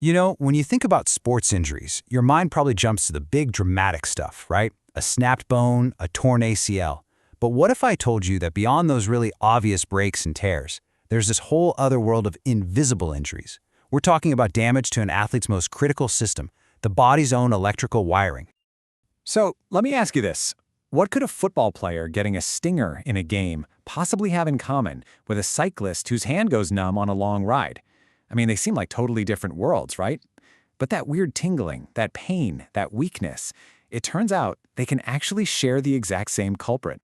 You know, when you think about sports injuries, your mind probably jumps to the big dramatic stuff, right? A snapped bone, a torn ACL. But what if I told you that beyond those really obvious breaks and tears, there's this whole other world of invisible injuries? We're talking about damage to an athlete's most critical system, the body's own electrical wiring. So let me ask you this. What could a football player getting a stinger in a game possibly have in common with a cyclist whose hand goes numb on a long ride? I mean, they seem like totally different worlds, right? But that weird tingling, that pain, that weakness, it turns out they can actually share the exact same culprit.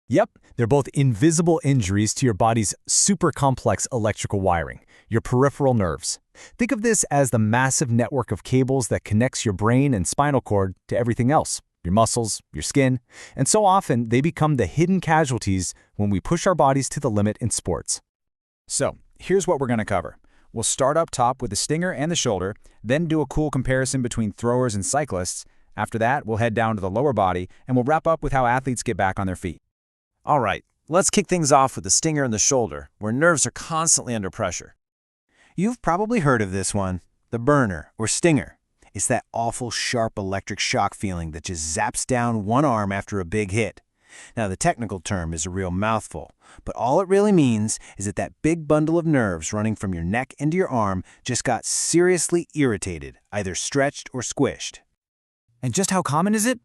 Yep, they're both invisible injuries to your body's super complex electrical wiring, your peripheral nerves. Think of this as the massive network of cables that connects your brain and spinal cord to everything else, your muscles, your skin, and so often they become the hidden casualties when we push our bodies to the limit in sports. So, here's what we're going to cover. We'll start up top with the stinger and the shoulder, then do a cool comparison between throwers and cyclists. After that, we'll head down to the lower body, and we'll wrap up with how athletes get back on their feet. All right, let's kick things off with the stinger in the shoulder, where nerves are constantly under pressure. You've probably heard of this one, the burner or stinger. It's that awful sharp electric shock feeling that just zaps down one arm after a big hit. Now, the technical term is a real mouthful, but all it really means is that that big bundle of nerves running from your neck into your arm just got seriously irritated, either stretched or squished. And just how common is it?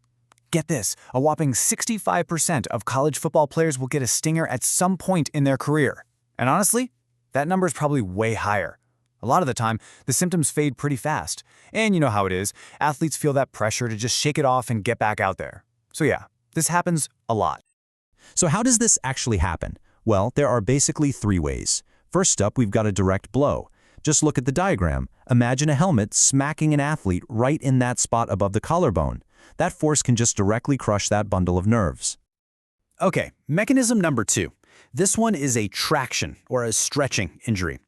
Get this, a whopping 65% of college football players will get a stinger at some point in their career. And honestly, that number is probably way higher. A lot of the time, the symptoms fade pretty fast. And you know how it is, athletes feel that pressure to just shake it off and get back out there. So yeah, this happens a lot. So how does this actually happen? Well, there are basically three ways. First up, we've got a direct blow. Just look at the diagram. Imagine a helmet smacking an athlete right in that spot above the collarbone. That force can just directly crush that bundle of nerves. Okay, mechanism number 2. This one is a traction or a stretching injury.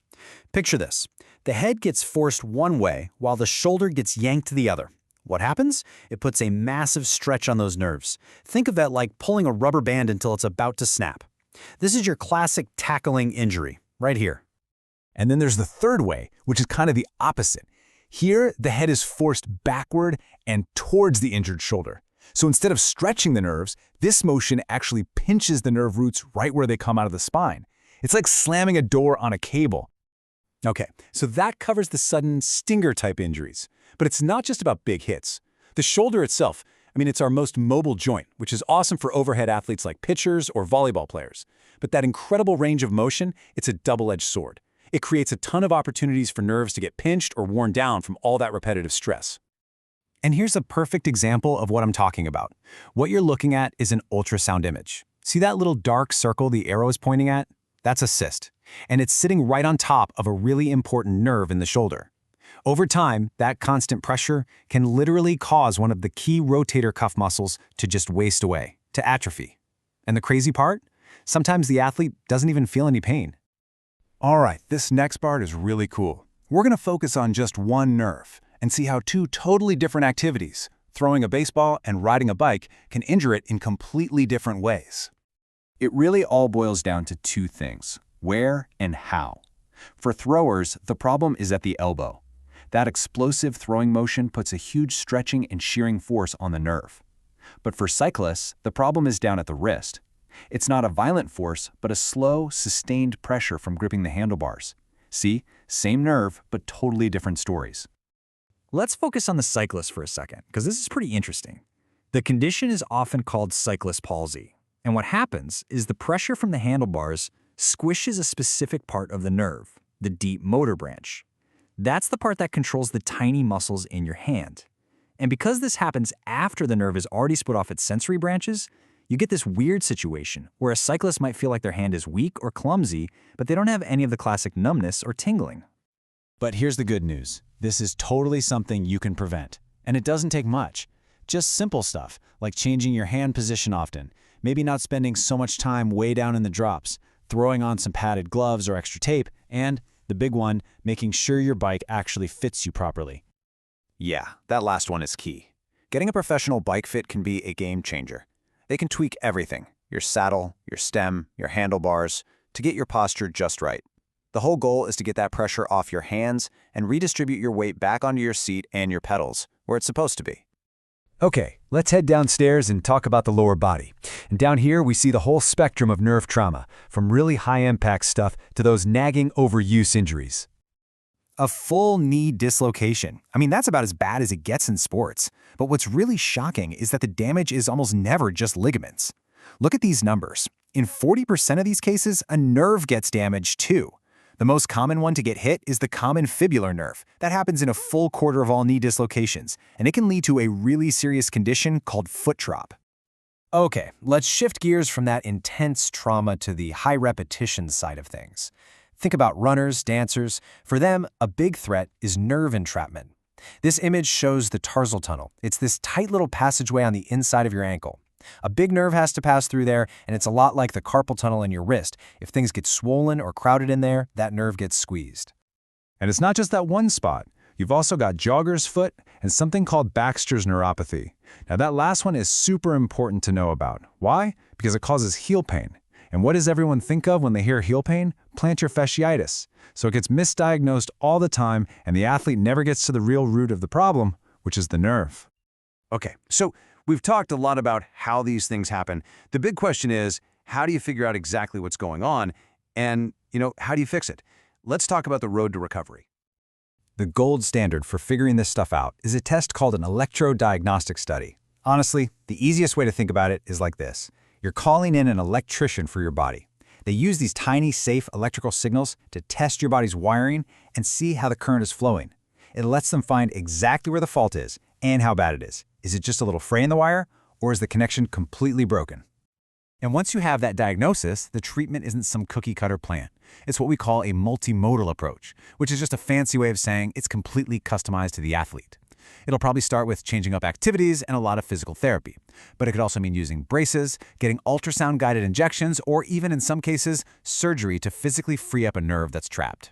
Picture this. The head gets forced one way while the shoulder gets yanked to the other. What happens? It puts a massive stretch on those nerves. Think of that like pulling a rubber band until it's about to snap. This is your classic tackling injury, right here. And then there's the third way, which is kind of the opposite. Here, the head is forced backward and towards the injured shoulder. So instead of stretching the nerves, this motion actually pinches the nerve roots right where they come out of the spine. It's like slamming a door on a cable. Okay, so that covers the sudden stinger-type injuries. But it's not just about big hits. The shoulder itself, it's our most mobile joint, which is awesome for overhead athletes like pitchers or volleyball players. But that incredible range of motion, it's a double-edged sword. It creates a ton of opportunities for nerves to get pinched or worn down from all that repetitive stress. And here's a perfect example of what I'm talking about. What you're looking at is an ultrasound image. See that little dark circle the arrow is pointing at? That's a cyst. And it's sitting right on top of a really important nerve in the shoulder. Over time, that constant pressure can literally cause one of the key rotator cuff muscles to just waste away, to atrophy. And the crazy part? Sometimes the athlete doesn't even feel any pain. All right, this next part is really cool. We're going to focus on just one nerve and see how two totally different activities, throwing a baseball and riding a bike, can injure it in completely different ways. It really all boils down to two things: where and how. For throwers, the problem is at the elbow. That explosive throwing motion puts a huge stretching and shearing force on the nerve. But for cyclists, the problem is down at the wrist. It's not a violent force, but a slow, sustained pressure from gripping the handlebars. See, same nerve, but totally different stories. Let's focus on the cyclist for a second, because this is pretty interesting. The condition is often called cyclist palsy. And what happens is the pressure from the handlebars squishes a specific part of the nerve, the deep motor branch. That's the part that controls the tiny muscles in your hand. And because this happens after the nerve has already split off its sensory branches, you get this weird situation where a cyclist might feel like their hand is weak or clumsy, but they don't have any of the classic numbness or tingling. But here's the good news. This is totally something you can prevent. And it doesn't take much. Just simple stuff, like changing your hand position often, maybe not spending so much time way down in the drops, throwing on some padded gloves or extra tape, and, the big one, making sure your bike actually fits you properly. Yeah, that last one is key. Getting a professional bike fit can be a game changer. They can tweak everything, your saddle, your stem, your handlebars, to get your posture just right. The whole goal is to get that pressure off your hands and redistribute your weight back onto your seat and your pedals, where it's supposed to be. Okay, let's head downstairs and talk about the lower body. And down here, we see the whole spectrum of nerve trauma, from really high-impact stuff to those nagging overuse injuries. A full knee dislocation. I mean, that's about as bad as it gets in sports. But what's really shocking is that the damage is almost never just ligaments. Look at these numbers. In 40% of these cases, a nerve gets damaged too. The most common one to get hit is the common fibular nerve. That happens in a full quarter of all knee dislocations, and it can lead to a really serious condition called foot drop. Okay, let's shift gears from that intense trauma to the high repetition side of things. Think about runners, dancers. For them, a big threat is nerve entrapment. This image shows the tarsal tunnel. It's this tight little passageway on the inside of your ankle. A big nerve has to pass through there, and it's a lot like the carpal tunnel in your wrist. If things get swollen or crowded in there, that nerve gets squeezed. And it's not just that one spot. You've also got jogger's foot and something called Baxter's neuropathy. Now that last one is super important to know about. Why? Because it causes heel pain. And what does everyone think of when they hear heel pain? Plantar fasciitis. So it gets misdiagnosed all the time, and the athlete never gets to the real root of the problem, which is the nerve. Okay, so we've talked a lot about how these things happen. The big question is, how do you figure out exactly what's going on? And, how do you fix it? Let's talk about the road to recovery. The gold standard for figuring this stuff out is a test called an electrodiagnostic study. Honestly, the easiest way to think about it is like this. You're calling in an electrician for your body. They use these tiny, safe electrical signals to test your body's wiring and see how the current is flowing. It lets them find exactly where the fault is and how bad it is. Is it just a little fray in the wire, or is the connection completely broken? And once you have that diagnosis, the treatment isn't some cookie-cutter plan. It's what we call a multimodal approach, which is just a fancy way of saying it's completely customized to the athlete. It'll probably start with changing up activities and a lot of physical therapy. But it could also mean using braces, getting ultrasound-guided injections, or even in some cases, surgery to physically free up a nerve that's trapped.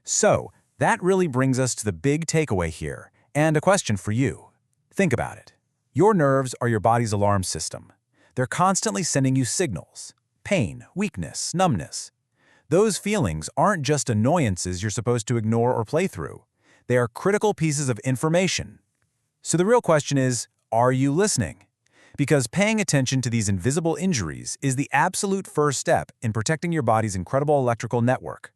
So, that really brings us to the big takeaway here, and a question for you. Think about it. Your nerves are your body's alarm system. They're constantly sending you signals: pain, weakness, numbness. Those feelings aren't just annoyances you're supposed to ignore or play through. They are critical pieces of information. So the real question is, are you listening? Because paying attention to these invisible injuries is the absolute first step in protecting your body's incredible electrical network.